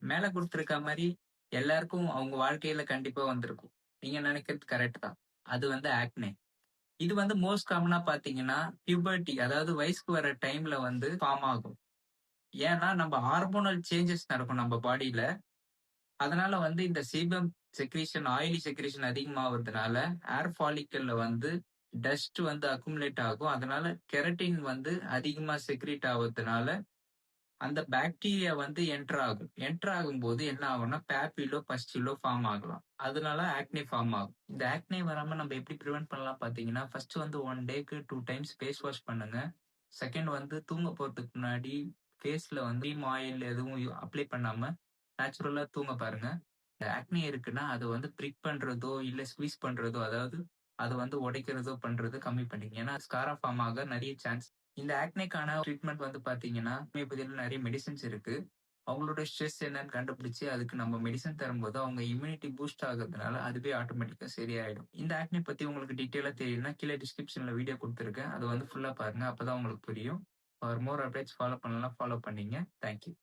மேல குடுத்திருக்க மாரி எல்லாருக்கும் அவங்க வாழ்க்கையில கண்டிப்பா வந்திருக்கும். நீங்க நினைக்கிறது கரெக்ட் தான். அது வந்து ஆக்னே. இது வந்து மோஸ்ட் காமனா பார்த்தீங்கன்னா, பியூபர்ட்டி அதாவது வயசுக்கு வர டைம்ல வந்து ஃபார்ம் ஆகும். ஏன்னா, நம்ம ஹார்மோனல் சேஞ்சஸ் நடக்கும் நம்ம பாடியில. அதனால வந்து இந்த சீபம் செக்ரீஷன், ஆயிலி செக்ரீஷன் அதிகமாவறதுனால, ஏர் ஃபாலிக்கல்ல வந்து டஸ்ட் வந்து அக்குமுலேட் ஆகும். அதனால கெரட்டின் வந்து அதிகமா செக்ரீட் ஆவறதுனால, அந்த பாக்டீரியா வந்து என்டர் ஆகும். என்டர் ஆகும்போது என்ன ஆகும்னா, பேப்பிலோ, பஸ்டிலோ ஃபார்ம் ஆகலாம். அதனால ஆக்னே ஃபார்ம் ஆகும். இந்த ஆக்னே வராம நம்ம எப்படி பிரிவென்ட் பண்ணலாம் பார்த்தீங்கன்னா, ஃபர்ஸ்ட் வந்து 1 டேக்கு 2 டைம்ஸ் ஃபேஸ் வாஷ் பண்ணுங்க. செகண்ட் வந்து தூங்க போறதுக்கு முன்னாடி ஃபேஸ்ல வந்து கிரீம், ஆயில் எதுவும் அப்ளை பண்ணாம நேச்சுரலா தூங்க பாருங்க. ஆக்னி இருக்குன்னா, அத வந்து பிரிக் பண்றதோ, இல்ல ஸ்குவீஸ் பண்றதோ, அதாவது அத வந்து உடைக்கிறதோ பண்றது கம்மி பண்ணிக்கங்க. ஏன்னா ஸ்காரா ஃபார்ம் ஆக நெறைய சான்ஸ். இந்த ஆக்னேக்கான ட்ரீட்மெண்ட் வந்து பார்த்தீங்கன்னா, ஹோமியோபதியில நெறைய மெடிசின்ஸ் இருக்கு. அவங்களோட ஸ்ட்ரெஸ் என்னன்னு கண்டுபிடிச்சு, அதுக்கு நம்ம மெடிசின் தரும்போது, அவங்க இம்யூனிட்டி பூஸ்ட் ஆகுறதுனால, அதுவே ஆட்டோமேட்டிக்கா சரியாயிடும். இந்த ஆக்னி பத்தி உங்களுக்கு டீட்டெயிலா தெரியணும்னா, கீழ டிஸ்கிரிப்ஷன்ல வீடியோ குடுத்திருக்கேன். அத வந்து ஃபுல்லா பாருங்க. அப்பதான் உங்களுக்கு புரியும். ஃபார் மோர் அப்டேட்ஸ் ஃபாலோ பண்ணலாம் ஃபாலோ பண்ணீங்க. Thank you.